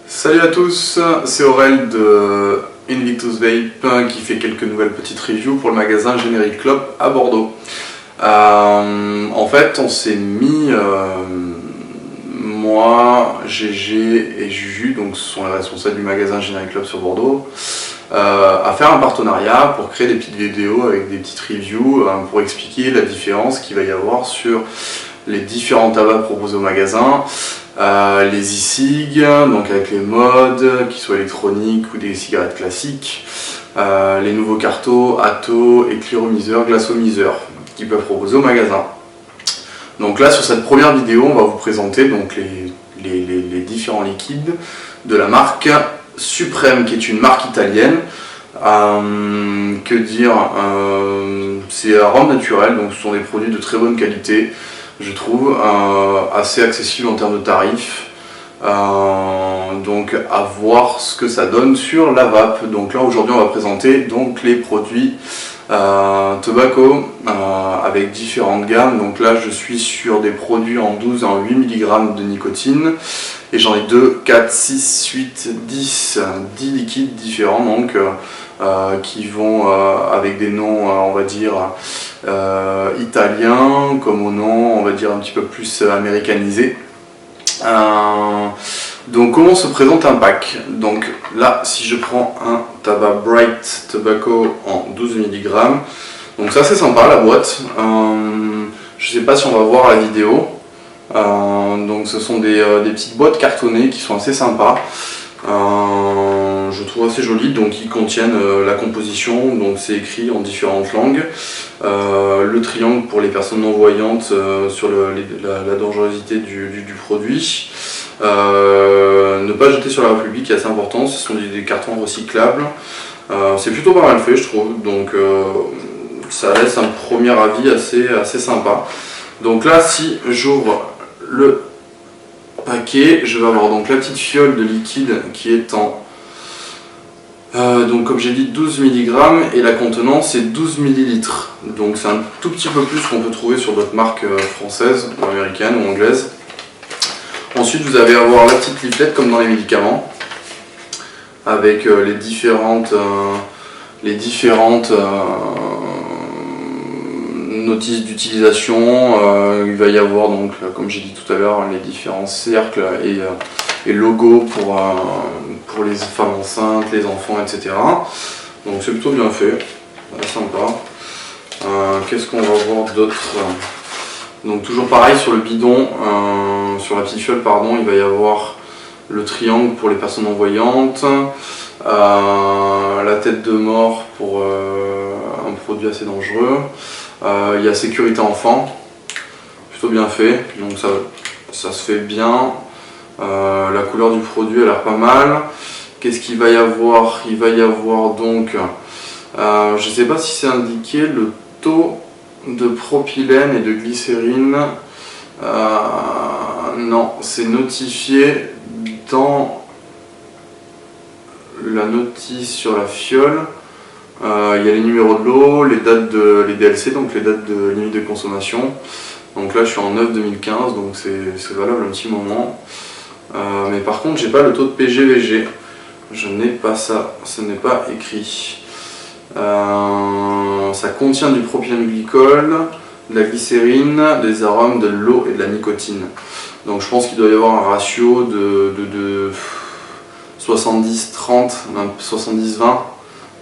Salut à tous, c'est Aurel de Invictus Vape qui fait quelques nouvelles petites reviews pour le magasin Generic Club à Bordeaux. En fait, on s'est mis, moi, GG et Juju, donc ce sont les responsables du magasin Generic Club sur Bordeaux, à faire un partenariat pour créer des petites vidéos avec des petites reviews pour expliquer la différence qu'il va y avoir sur les différents tabacs proposés au magasin. Les e-cig, donc avec les modes, qu'ils soient électroniques ou des cigarettes classiques, les nouveaux cartos, Atto et clearomiseurs, glaçomiseurs qu'ils peuvent proposer au magasin. Donc là, sur cette première vidéo, on va vous présenter donc les différents liquides de la marque Supreme, qui est une marque italienne. Que dire, c'est arôme naturel, donc ce sont des produits de très bonne qualité. Je trouve assez accessible en termes de tarifs, donc à voir ce que ça donne sur la vape. Donc là aujourd'hui on va présenter donc les produits tobacco avec différentes gammes. Donc là je suis sur des produits en 12 et en 8 mg de nicotine et j'en ai 2, 4, 6, 8, 10 liquides différents donc qui vont avec des noms on va dire italiens, comme au nom on va dire un petit peu plus américanisé. Donc comment se présente un pack? Donc là si je prends un tabac Bright Tobacco en 12 mg, donc ça c'est sympa la boîte, je sais pas si on va voir la vidéo, donc ce sont des petites boîtes cartonnées qui sont assez sympas. Je trouve assez joli, donc ils contiennent la composition, donc c'est écrit en différentes langues, le triangle pour les personnes non-voyantes sur la dangerosité du produit, ne pas jeter sur la voie publique, qui est assez important, ce sont des cartons recyclables, c'est plutôt pas mal fait je trouve, donc ça laisse un premier avis assez sympa. Donc là si j'ouvre le paquet, je vais avoir donc la petite fiole de liquide qui est en donc comme j'ai dit 12 mg et la contenance est 12 ml, donc c'est un tout petit peu plus qu'on peut trouver sur d'autres marques françaises ou américaines ou anglaises. Ensuite vous allez avoir la petite leaflet comme dans les médicaments avec les différentes notices d'utilisation. Il va y avoir donc comme j'ai dit tout à l'heure les différents cercles et logos pour les femmes enceintes, les enfants, etc. Donc c'est plutôt bien fait, sympa. Qu'est-ce qu'on va voir d'autre? Donc toujours pareil sur le bidon, sur la petite fiole pardon, il va y avoir le triangle pour les personnes non-voyantes, la tête de mort pour un produit assez dangereux, il y a sécurité enfant, plutôt bien fait, donc ça se fait bien. La couleur du produit a l'air pas mal. Qu'est-ce qu'il va y avoir? Il va y avoir donc, je ne sais pas si c'est indiqué, le taux de propylène et de glycérine. Non, c'est notifié dans la notice sur la fiole. Il y a les numéros de l'eau, les DLC, donc les dates de limite de consommation. Donc là je suis en 9-2015, donc c'est valable un petit moment. Mais par contre j'ai pas le taux de PGVG, je n'ai pas ça, ce n'est pas écrit. Ça contient du propylène-glycol, de la glycérine, des arômes, de l'eau et de la nicotine. Donc je pense qu'il doit y avoir un ratio de 70-30, même 70-20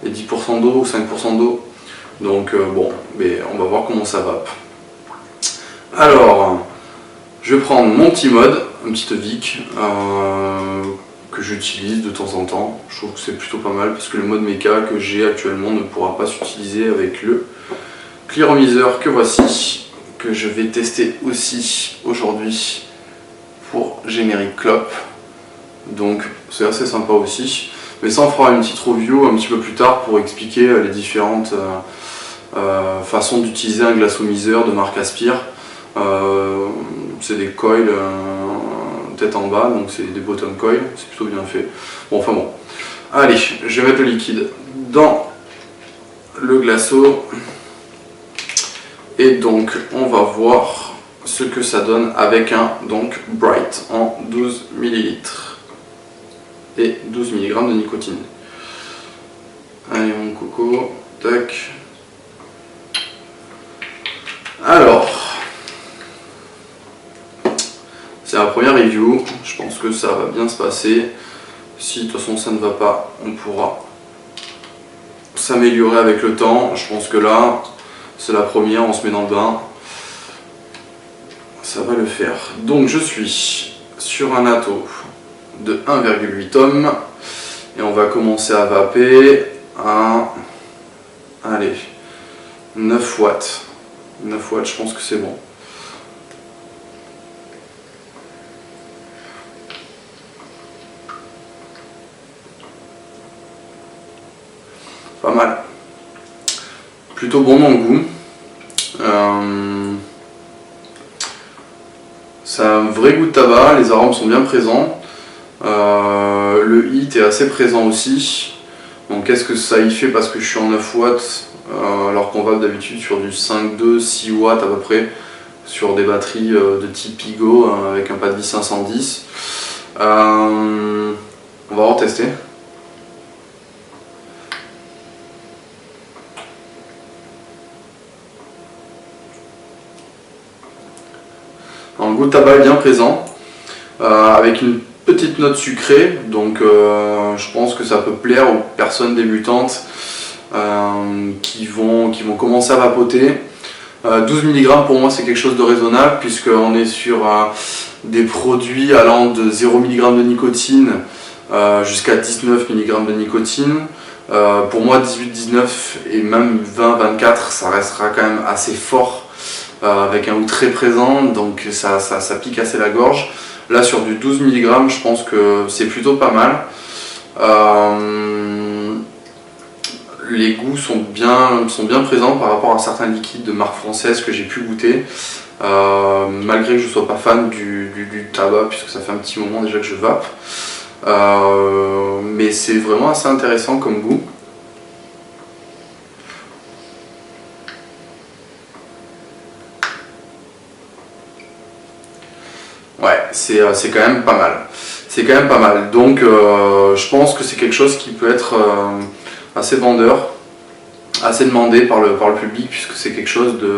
et 10% d'eau ou 5% d'eau. Donc bon, mais on va voir comment ça va. Alors, je vais prendre mon petit mode, un petit Vic, que j'utilise de temps en temps. Je trouve que c'est plutôt pas mal parce que le mode méca que j'ai actuellement ne pourra pas s'utiliser avec le clearomiseur que voici, que je vais tester aussi aujourd'hui pour Generic Club. Donc c'est assez sympa aussi. Mais ça on fera une petite review un petit peu plus tard pour expliquer les différentes façons d'utiliser un glaçomiseur de marque Aspire. C'est des coils tête en bas, donc c'est des bottom coils, c'est plutôt bien fait. Bon, enfin bon. Allez, je vais mettre le liquide dans le glaço. Et donc on va voir ce que ça donne avec un donc Bright en 12 ml et 12 mg de nicotine. Allez mon coco, tac. Alors, c'est la première review, je pense que ça va bien se passer. Si de toute façon ça ne va pas, on pourra s'améliorer avec le temps. Je pense que là, c'est la première, on se met dans le bain. Ça va le faire. Donc je suis sur un atto de 1,8 ohms et on va commencer à vaper à, allez, 9 watts. 9 watts, je pense que c'est bon. Pas mal. Plutôt bon dans le goût. C'est un vrai goût de tabac, les arômes sont bien présents. Le hit est assez présent aussi. Donc qu'est-ce que ça y fait parce que je suis en 9 watts alors qu'on va d'habitude sur du 5,2, 6 watts à peu près sur des batteries de type Pigo avec un pas de vie 510. On va retester. Un goût de tabac est bien présent, avec une petite note sucrée, donc je pense que ça peut plaire aux personnes débutantes qui vont commencer à vapoter. 12 mg pour moi c'est quelque chose de raisonnable puisqu'on est sur des produits allant de 0 mg de nicotine jusqu'à 19 mg de nicotine. Pour moi 18, 19 et même 20, 24 ça restera quand même assez fort. Avec un goût très présent, donc ça pique assez la gorge. Là sur du 12 mg, je pense que c'est plutôt pas mal. Les goûts sont bien présents par rapport à certains liquides de marque française que j'ai pu goûter. Malgré que je ne sois pas fan du tabac, puisque ça fait un petit moment déjà que je vape. Mais c'est vraiment assez intéressant comme goût. Ouais, c'est quand même pas mal. C'est quand même pas mal. Donc je pense que c'est quelque chose qui peut être assez vendeur, assez demandé par le public, puisque c'est quelque chose de,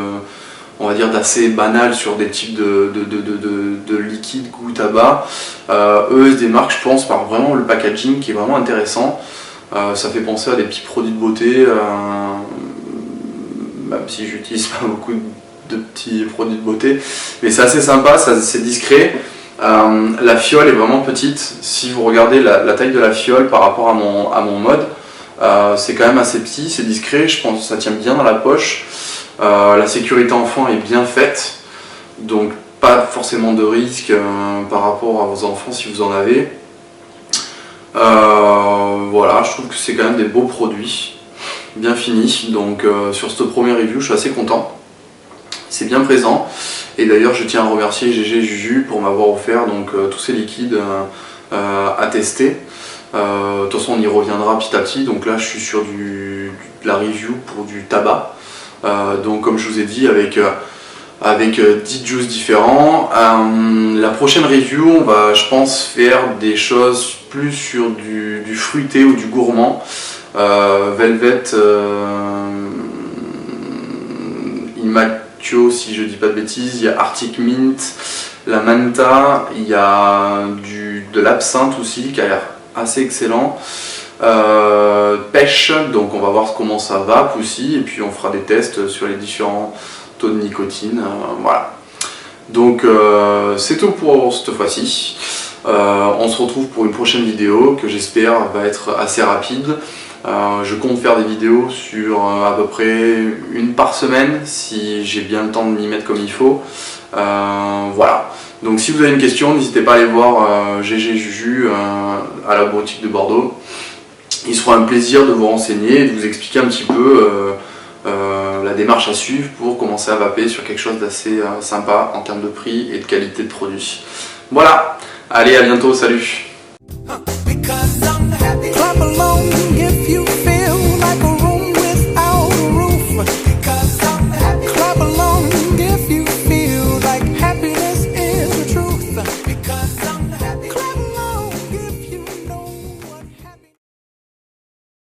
on va dire, d'assez banal sur des types de liquides goût tabac. Eux se démarquent, je pense, par vraiment le packaging qui est vraiment intéressant. Ça fait penser à des petits produits de beauté, même si j'utilise pas beaucoup de petits produits de beauté, mais c'est assez sympa, c'est discret. La fiole est vraiment petite. Si vous regardez la taille de la fiole par rapport à mon mode, c'est quand même assez petit, c'est discret, je pense que ça tient bien dans la poche. La sécurité enfant est bien faite, donc pas forcément de risque par rapport à vos enfants si vous en avez. Voilà, je trouve que c'est quand même des beaux produits, bien finis. Donc sur cette première review, je suis assez content. C'est bien présent. Et d'ailleurs, je tiens à remercier GG Juju pour m'avoir offert donc, tous ces liquides à tester. De toute façon, on y reviendra petit à petit. Donc là, je suis sur de la review pour du tabac. Donc comme je vous ai dit, avec 10 juices différents. La prochaine review, on va, je pense, faire des choses plus sur du fruité ou du gourmand. Velvet Immature, si je dis pas de bêtises. Il y a Arctic Mint, la Manta, il y a de l'absinthe aussi qui a l'air assez excellent. Pêche, donc on va voir comment ça vape aussi, et puis on fera des tests sur les différents taux de nicotine. Voilà. Donc c'est tout pour cette fois-ci. On se retrouve pour une prochaine vidéo que j'espère va être assez rapide. Je compte faire des vidéos sur à peu près une par semaine si j'ai bien le temps de m'y mettre comme il faut. Voilà. Donc si vous avez une question, n'hésitez pas à aller voir GG Juju à la boutique de Bordeaux. Il sera un plaisir de vous renseigner et de vous expliquer un petit peu la démarche à suivre pour commencer à vaper sur quelque chose d'assez sympa en termes de prix et de qualité de produit. Voilà, allez, à bientôt, salut!